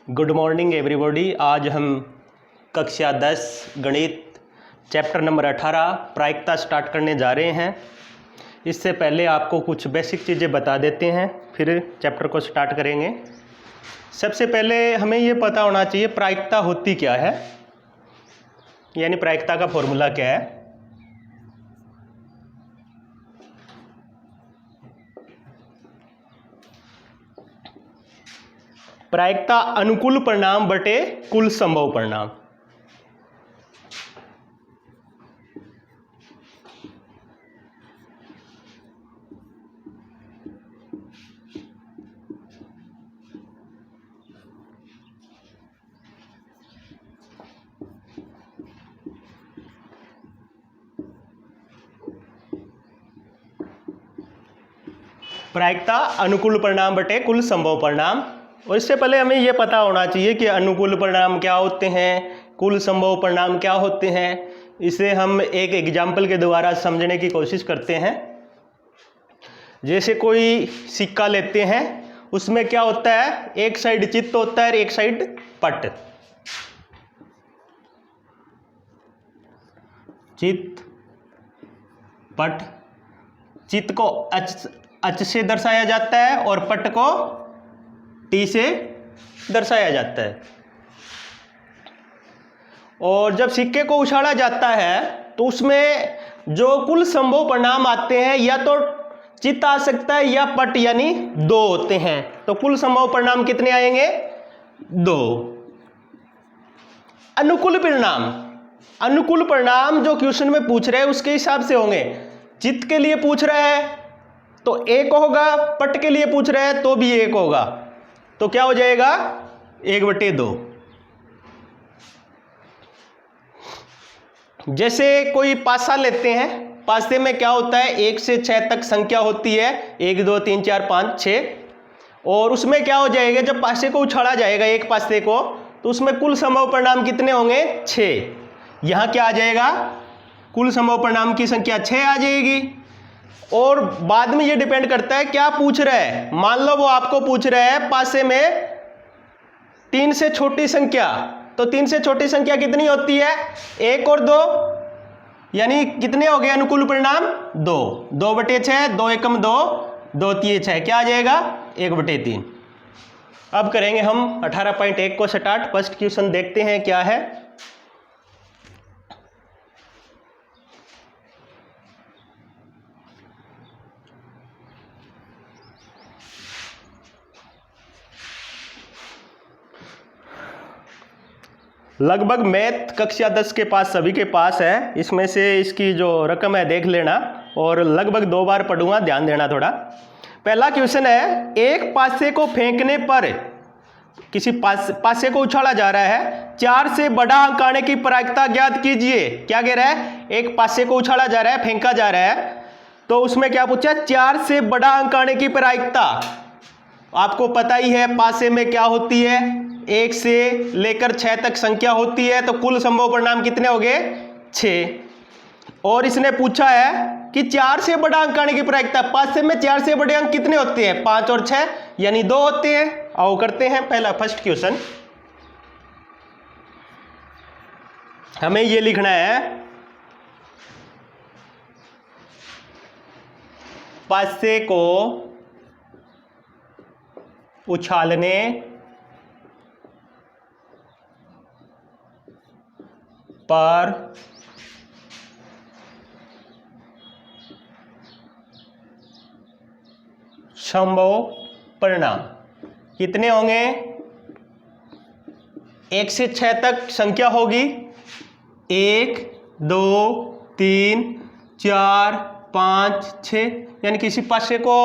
Good morning everybody. आज हम कक्षा 10 गणित चैप्टर नंबर 18 प्रायिकता स्टार्ट करने जा रहे हैं। इससे पहले आपको कुछ बेसिक चीज़ें बता देते हैं, फिर चैप्टर को स्टार्ट करेंगे। सबसे पहले हमें ये पता होना चाहिए प्रायिकता होती क्या है, यानी प्रायिकता का फॉर्मूला क्या है। प्रायिकता अनुकूल परिणाम बटे कुल संभव परिणाम। प्रायिकता अनुकूल परिणाम बटे कुल संभव परिणाम। और इससे पहले हमें यह पता होना चाहिए कि अनुकूल परिणाम क्या होते हैं, कुल संभव परिणाम क्या होते हैं। इसे हम एक एग्जाम्पल के द्वारा समझने की कोशिश करते हैं। जैसे कोई सिक्का लेते हैं, उसमें क्या होता है, एक साइड चित्त होता है और एक साइड पट। चित्त पट। चित्त को अच से दर्शाया जाता है और पट को टी से दर्शाया जाता है। और जब सिक्के को उछाला जाता है तो उसमें जो कुल संभव परिणाम आते हैं या तो चित्त आ सकता है या पट, यानी दो होते हैं। तो कुल संभव परिणाम कितने आएंगे? दो। अनुकूल परिणाम, अनुकूल परिणाम जो क्वेश्चन में पूछ रहे हैं उसके हिसाब से होंगे। चित्त के लिए पूछ रहा है तो एक होगा, पट के लिए पूछ रहा है तो भी एक होगा। तो क्या हो जाएगा? 1/2। जैसे कोई पासा लेते हैं, पासे में क्या होता है, 1 से 6 तक संख्या होती है, 1 2 3 4 5 6। और उसमें क्या हो जाएगा, जब पासे को उछाला जाएगा एक पासे को, तो उसमें कुल संभव परिणाम कितने होंगे? 6। यहां क्या आ जाएगा, कुल संभव परिणाम की संख्या 6 आ जाएगी। और बाद में ये डिपेंड करता है क्या पूछ रहा है। मान लो वो आपको पूछ रहा है पासे में 3 से छोटी संख्या, तो 3 से छोटी संख्या कितनी होती है? 1 और 2, यानी कितने हो गए अनुकूल परिणाम? 2। 2/6, 2 एकम 2, 2 3 6, क्या आ जाएगा? 1/3। अब करेंगे हम 18.1 को स्टार्ट। फर्स्ट क्वेश्चन देखते हैं क्या है। लगभग मैथ कक्षा 10 के पास सभी के पास है। इसमें से इसकी जो रकम है देख लेना, और लगभग 2 बार पढ़ूंगा, ध्यान देना थोड़ा। पहला क्वेश्चन है, एक पासे को फेंकने पर, किसी पासे को उछाला जा रहा है, 4 से बड़ा अंक आने की प्रायिकता ज्ञात कीजिए। क्या कह रहा है? एक पासे को उछाला जा रहा है, फेंका जा रहा है, तो उसमें क्या पूछा? 4 से बड़ा अंक आने की प्रायिकता। आपको पता ही है पासे में क्या होती है, 1 से लेकर 6 तक संख्या होती है। तो कुल संभव परिणाम कितने हो गए? 6। और इसने पूछा है कि 4 से बड़ा अंक आने की प्रायिकता। पासे में 4 से बड़े अंक कितने होते हैं? 5 और 6, यानी 2 होते हैं। आओ करते हैं पहला फर्स्ट क्वेश्चन। हमें यह लिखना है, पासे को उछालने पर संभव परिणाम कितने होंगे? 1 से 6 तक संख्या होगी, 1 2 3 4 5 6, यानी किसी पासे को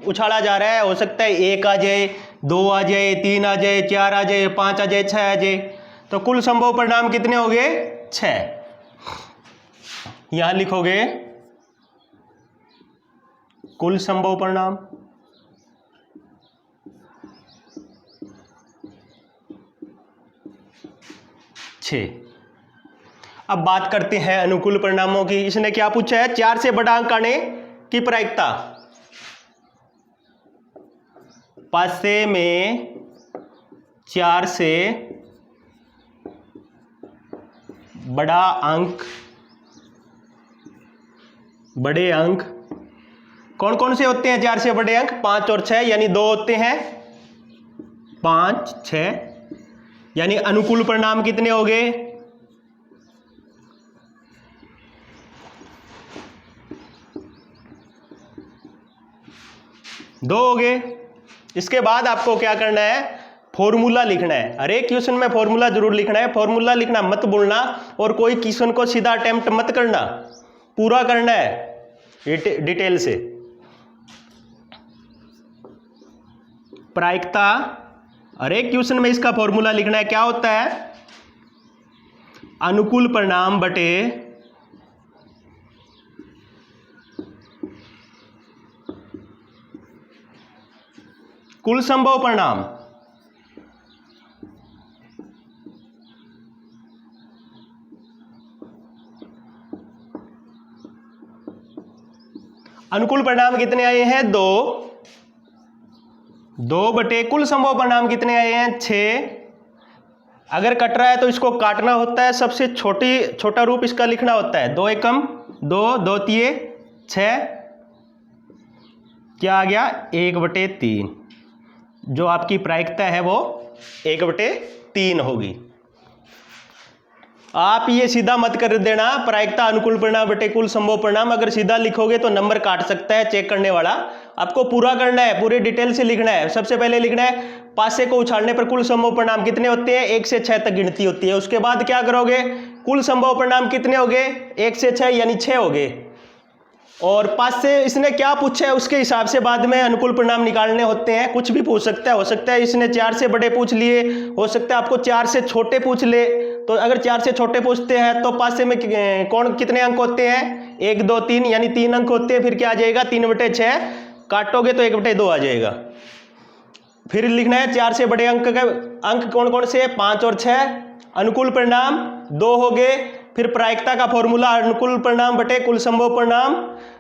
उछाला जा रहा है, हो सकता है 1 आ जाए, 2 आ जाए, 3 आ जाए, 4 आ जाए, 5 आ जाए, 6 आ जाए। तो कुल संभव परिणाम कितने हो गए? 6। यहां लिखोगे कुल संभव परिणाम। अब बात करते हैं अनुकूल परिणामों की। इसने क्या पूछा है? 4 से बड़ा अंक आने की प्रायिकता। पासे में 4 से बड़ा अंक, बड़े अंक कौन कौन से होते हैं? 4 से बड़े अंक 5 और 6, यानी 2 होते हैं, 5 6, यानी अनुकूल परिणाम कितने हो गए? 2 हो गए। इसके बाद आपको क्या करना है? फॉर्मूला लिखना है। हर एक क्वेश्चन में फॉर्मूला जरूर लिखना है। फॉर्मूला लिखना मत भूलना, और कोई क्वेश्चन को सीधा अटेम्प्ट मत करना, पूरा करना है डिटेल से। प्रायिकता, हर एक क्वेश्चन में इसका फॉर्मूला लिखना है। क्या होता है? अनुकूल परिणाम बटे कुल संभव परिणाम। अनुकूल परिणाम कितने आए हैं? 2 बटे कुल संभव परिणाम कितने आए हैं? 6। अगर कट रहा है तो इसको काटना होता है, सबसे छोटा रूप इसका लिखना होता है। 2 एकम 2, 2 तिये 6, क्या आ गया? 1/3। जो आपकी प्रायिकता है वो 1/3 होगी। आप ये सीधा मत कर देना, प्रायिकता अनुकूल परिणाम बटे कुल संभव परिणाम। अगर सीधा लिखोगे तो नंबर काट सकता है चेक करने वाला। आपको पूरा करना है, पूरे डिटेल से लिखना है। सबसे पहले लिखना है पासे को उछालने पर कुल संभव परिणाम कितने होते हैं? 1 से 6 तक गिनती होती है। उसके बाद क्या करोगे? कुल संभव परिणाम कितने हो गए? 1 से 6 यानी 6 हो गए। और 5 से इसने क्या पूछा है उसके हिसाब से बाद में अनुकूल परिणाम निकालने होते हैं। कुछ भी पूछ सकता है, हो सकता है इसने 4 से बड़े पूछ लिए, हो सकता है आपको 4 से छोटे पूछ ले। तो अगर 4 से छोटे पूछते हैं तो 5 से में कौन कितने अंक होते हैं? 1 2 3, यानी 3 अंक होते हैं। फिर क्या आ जाएगा? 3/6, काटोगे तो 1/2 आ जाएगा। फिर लिखना है 4 से बड़े अंक कौन कौन से? 5 और 6। अनुकूल परिणाम 2 हो गए। फिर प्रायिकता का फॉर्मूला अनुकूल परिणाम बटे कुल संभव परिणाम।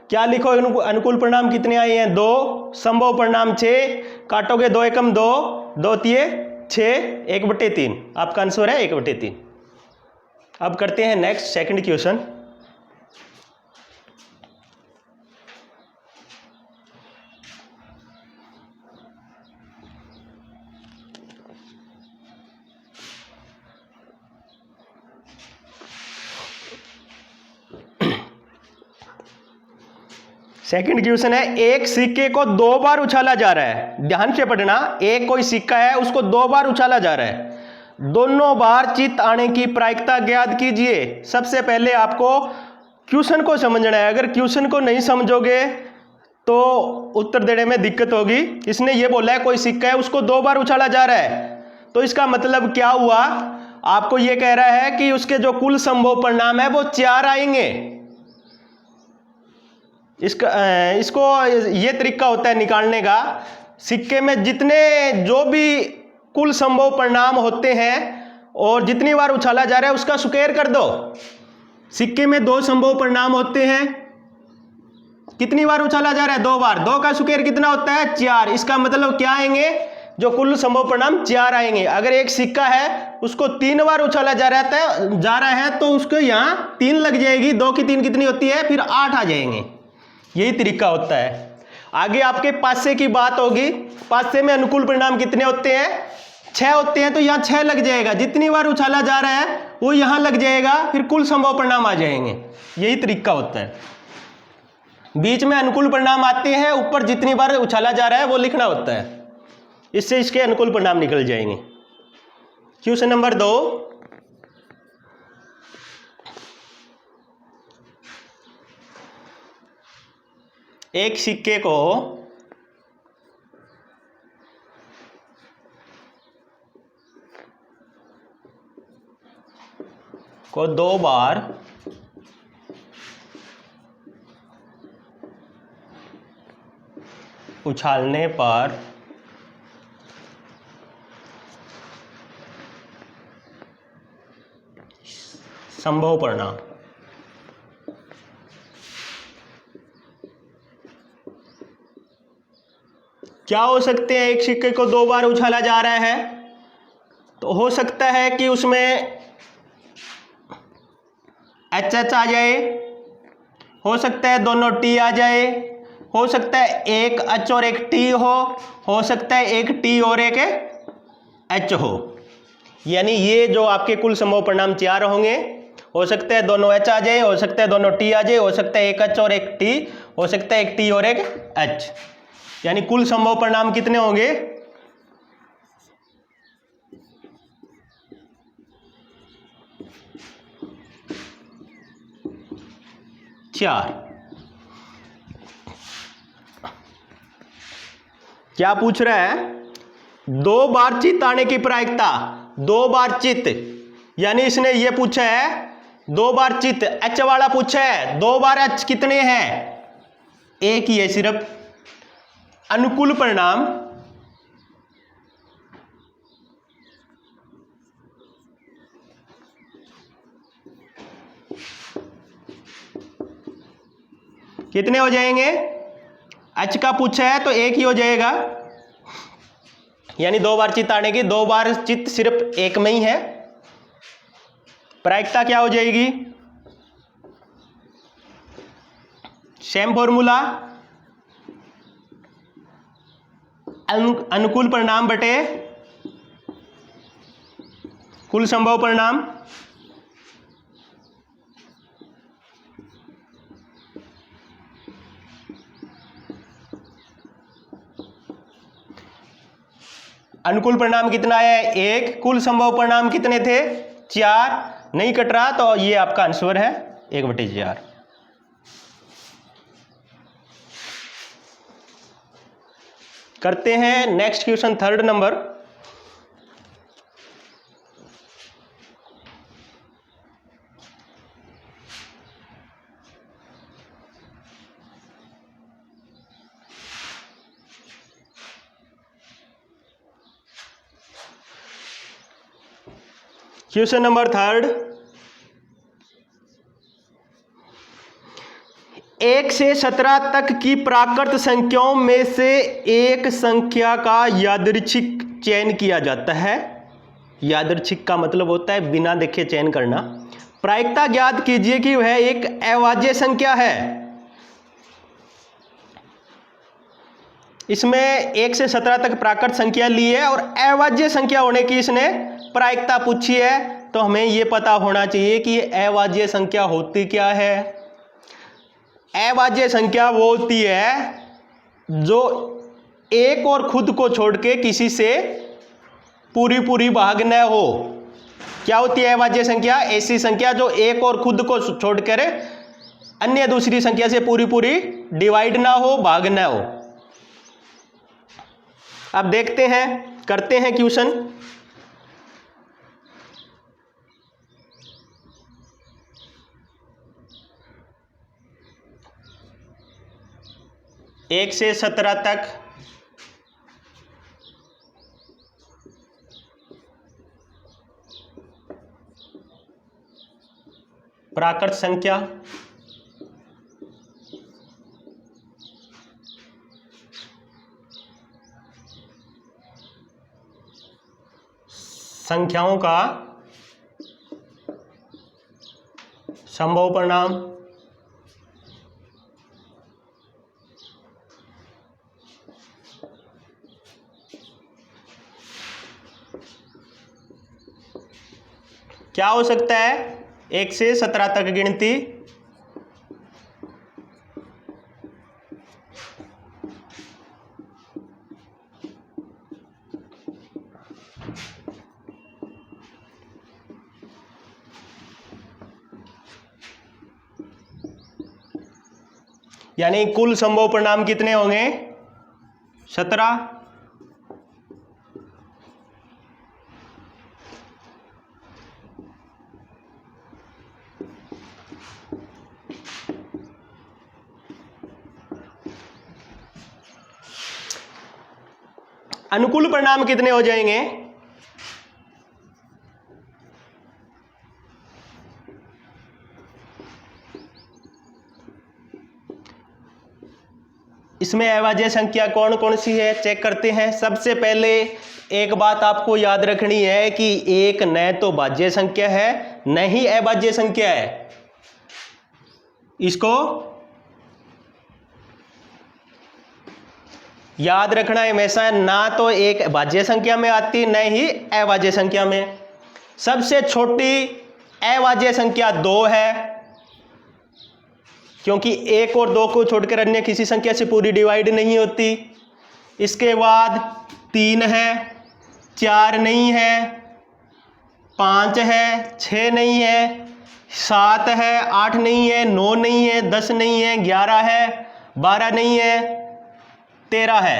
क्या लिखो? अनुकूल परिणाम कितने आए हैं? 2, संभव परिणाम 6, काटोगे 2 एकम 2, 2 तिये 6, 1/3। आपका आंसर है 1/3। अब करते हैं next second question. Second question है, एक सिक्के को 2 बार उछाला जा रहा है। ध्यान से पढ़ना, एक कोई सिक्का है उसको 2 बार उछाला जा रहा है। दोनों बार चित्त आने की प्रायिकता ज्ञात कीजिए। सबसे पहले आपको क्वेश्चन को समझना है। अगर क्वेश्चन को नहीं समझोगे तो उत्तर देने में दिक्कत होगी। इसने ये बोला है कोई सिक्का है उसको 2 बार उछाला जा रहा है, तो इसका मतलब क्या हुआ? आपको ये कह रहा है कि उसके जो कुल संभव परिणाम है वो 4 आएंगे। इसको ये तरीका होता है निकालने का। सिक्के में जितने जो भी कुल संभव परिणाम होते हैं और जितनी बार उछाला जा रहा है उसका स्क्वायर कर दो। सिक्के में 2 संभव परिणाम होते हैं, कितनी बार उछाला जा रहा है? 2 बार। 2 का स्क्वायर कितना होता है? 4। इसका मतलब क्या आएंगे? जो कुल संभव परिणाम 4 आएंगे। अगर एक सिक्का है उसको 3 बार उछाला जा रहा है तो उसको यहाँ 3 लग जाएगी। 2 की 3 कितनी होती है? फिर 8 आ जाएंगे। यही तरीका होता है। आगे आपके पासे की बात होगी। पासे में अनुकूल परिणाम कितने होते हैं? 6 होते हैं, तो यहाँ 6 लग जाएगा। जितनी बार उछाला जा रहा है वो यहाँ लग जाएगा, फिर कुल संभव परिणाम आ जाएंगे। यही तरीका होता है। बीच में अनुकूल परिणाम आते हैं, ऊपर जितनी बार उछाला जा रहा है वो लिखना होता है। इससे इसके अनुकूल परिणाम निकल जाएंगे। क्वेश्चन नंबर 2, एक सिक्के को 2 बार उछालने पर संभव परिणाम। क्या हो सकते हैं? एक सिक्के को 2 बार उछाला जा रहा है तो हो सकता है कि उसमें एच एच आ जाए, हो सकता है दोनों टी आ जाए, हो सकता है एक एच और एक टी हो सकता है एक टी और एक एच हो। यानी ये जो आपके कुल संभव परिणाम 4 होंगे, हो सकता है दोनों एच आ जाए, हो सकता है दोनों टी आ जाए, हो सकता है एक एच और एक टी, हो सकता है एक टी और एक एच। यानी कुल संभव परिणाम कितने होंगे? 4। क्या पूछ रहा है? 2 बार चित्त आने की प्रायिकता, 2 बार चित्त, यानी इसने ये पूछा है 2 बार चित्त, एच वाला पूछा है 2 बार एच कितने हैं? एक ही है सिर्फ। अनुकूल परिणाम कितने हो जाएंगे? एच का पूछा है तो एक ही हो जाएगा, यानी 2 बार चित्त आने की, 2 बार चित्त सिर्फ एक में ही है। प्रायिकता क्या हो जाएगी? सेम फॉर्मूला, अनुकूल परिणाम बटे कुल संभव परिणाम। अनुकूल परिणाम कितना है? 1। कुल संभव परिणाम कितने थे? 4। नहीं कट रहा तो ये आपका आंसर है 1/4। करते हैं next question, 3rd number. Question number 3rd, 1 से 17 तक की प्राकृत संख्याओं में से एक संख्या का यादृच्छिक चयन किया जाता है। यादृच्छिक का मतलब होता है बिना देखे चयन करना। प्रायिकता ज्ञात कीजिए कि वह एक अभाज्य संख्या है। इसमें 1 से 17 तक प्राकृत संख्या ली है और अभाज्य संख्या होने की इसने प्रायिकता पूछी है, तो हमें यह पता होना चाहिए कि अभाज्य संख्या होती क्या है। अभाज्य संख्या वो होती है जो एक और खुद को छोड़ के किसी से पूरी पूरी भाग न हो। क्या होती है अभाज्य संख्या? ऐसी संख्या जो एक और खुद को छोड़कर अन्य दूसरी संख्या से पूरी पूरी डिवाइड ना हो, भाग ना हो। अब देखते हैं, करते हैं क्वेश्चन। एक से 17 तक प्राकृत संख्या संख्याओं का संभव परिणाम क्या हो सकता है? 1 से 17 तक गिनती यानी कुल संभव परिणाम कितने होंगे? 17। अनुकूल परिणाम कितने हो जाएंगे? इसमें अभाज्य संख्या कौन कौन सी है चेक करते हैं। सबसे पहले एक बात आपको याद रखनी है कि एक न तो भाज्य संख्या है न ही अभाज्य संख्या है। इसको याद रखना है हमेशा, ना तो एक भाज्य संख्या में आती न ही अभाज्य संख्या में। सबसे छोटी अभाज्य संख्या 2 है, क्योंकि 1 और 2 को छोड़कर अन्य किसी संख्या से पूरी डिवाइड नहीं होती। इसके बाद 3 है, 4 नहीं है, 5 है, 6 नहीं है, 7 है, 8 नहीं है, 9 नहीं है, 10 नहीं है, 11 है, 12 नहीं है, 13 है,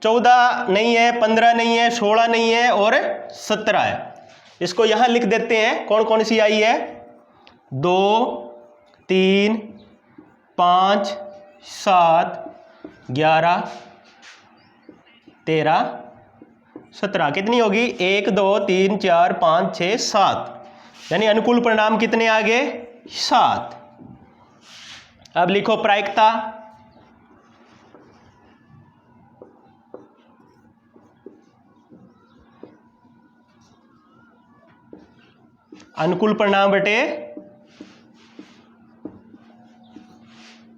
14 नहीं है, 15 नहीं है, 16 नहीं है और 17 है। इसको यहां लिख देते हैं कौन कौन सी आई है। 2, 3, 5, 7, 11, 13, 17 कितनी होगी 1, 2, 3, 4, 5, 6, 7, यानी अनुकूल परिणाम कितने आ गए 7। अब लिखो प्रायिकता। अनुकूल परिणाम बटे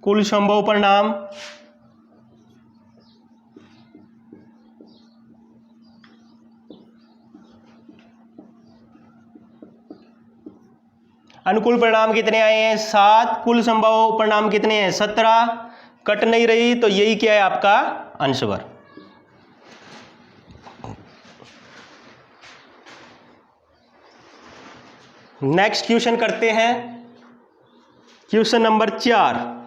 कुल संभव परिणाम। अनुकूल परिणाम कितने आए हैं 7, कुल संभव परिणाम कितने हैं 17। कट नहीं रही तो यही क्या है आपका आंसर। नेक्स्ट क्वेश्चन करते हैं, क्वेश्चन नंबर 4।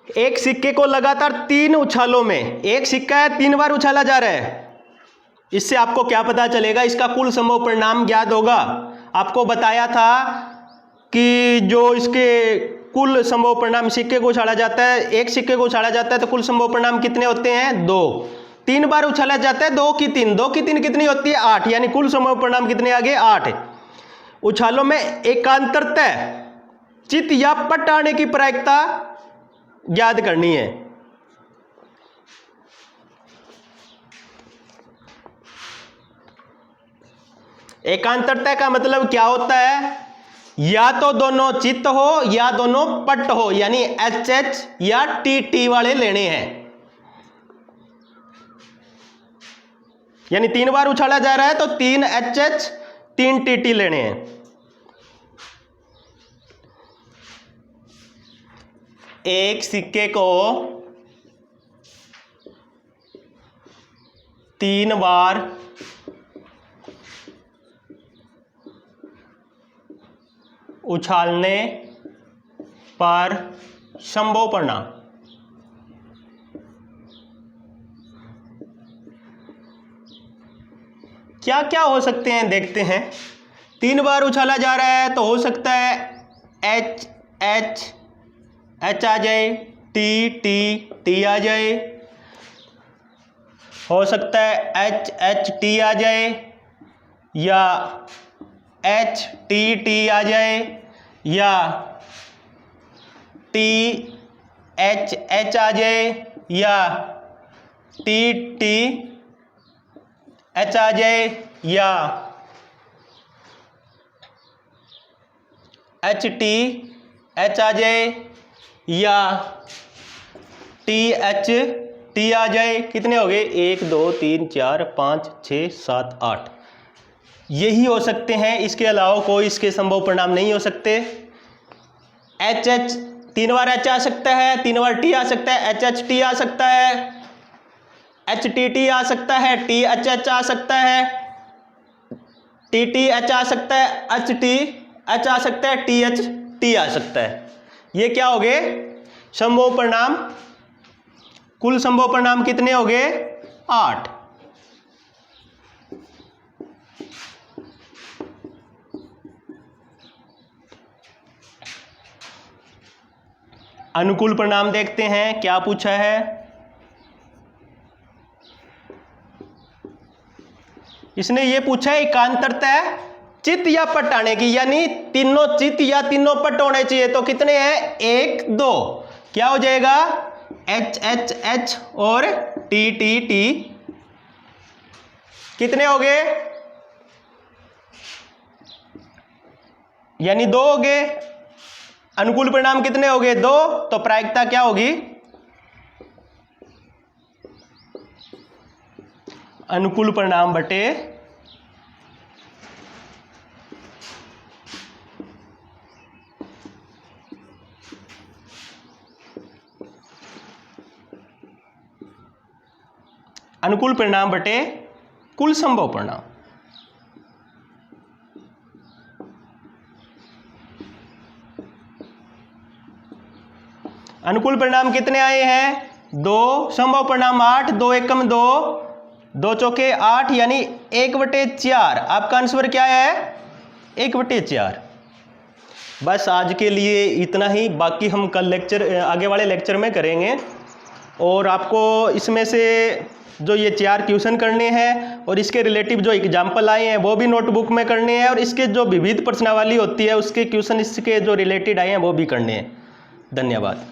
एक सिक्के को लगातार 3 उछालों में, एक सिक्का है 3 बार उछाला जा रहा है, इससे आपको क्या पता चलेगा, इसका कुल संभव परिणाम ज्ञात होगा। आपको बताया था कि जो इसके कुल संभव परिणाम सिक्के को उछाला जाता है, एक सिक्के को उछाला जाता है तो कुल संभव परिणाम कितने होते हैं 2। 3 बार उछाला जाता है 2 की 3, 2 की 3 कितनी होती है 8, यानी कुल संभव परिणाम कितने आ गए 8। उछालों में एकांतरतः चित या पट आने की प्रायिकता याद करनी है। एकांतरता का मतलब क्या होता है, या तो दोनों चित्त हो या दोनों पट हो, यानी HH या TT वाले लेने हैं। यानी 3 बार उछाला जा रहा है तो 3 HH 3 TT लेने हैं। एक सिक्के को 3 बार उछालने पर संभव परिणाम। क्या क्या हो सकते हैं देखते हैं। 3 बार उछाला जा रहा है तो हो सकता है H H H आ जाए, T T T आ जाए, हो सकता है H H T आ जाए, या H T T आ जाए, या T H H आ जाए, या T T H आ जाए, या H T H आ जाए, या TH T आ जाए। कितने हो गए 1 2 3 4 5 6 7 8, यही हो सकते हैं। इसके अलावा कोई इसके संभव परिणाम नहीं हो सकते। HH 3 बार H आ सकता है, 3 बार T आ सकता है, HH T आ सकता है, HTT आ सकता है, THH आ सकता है, TTH आ सकता है, HTH आ सकता है, THT आ सकता है। ये क्या हो गए संभव परिणाम। कुल संभव परिणाम कितने हो गए 8। अनुकूल परिणाम देखते हैं क्या पूछा है। इसने ये पूछा है एकांतरता चित्त या पट आने की, यानी तीनों चित्त या तीनों पट होने चाहिए। तो कितने हैं, 1 2, क्या हो जाएगा H H H और T T T, कितने हो गए, यानी 2 हो गए। अनुकूल परिणाम कितने हो गए, 2। तो प्रायिकता क्या होगी, अनुकूल परिणाम बटे अनुकूल परिणाम बटे कुल संभव परिणाम। अनुकूल परिणाम कितने आए हैं, 2, संभव परिणाम 8, 2 एकम 2, 2 चौके 8, यानी 1/4। आपका आंसर क्या है, 1/4। बस आज के लिए इतना ही, बाकी हम कल लेक्चर आगे वाले लेक्चर में करेंगे। और आपको इसमें से जो ये 4 क्वेश्चन करने हैं और इसके रिलेटिव जो एग्जाम्पल आए हैं वो भी नोटबुक में करने हैं, और इसके जो विविध प्रश्नावली होती है उसके क्वेश्चन इसके जो रिलेटेड आए हैं वो भी करने हैं। धन्यवाद।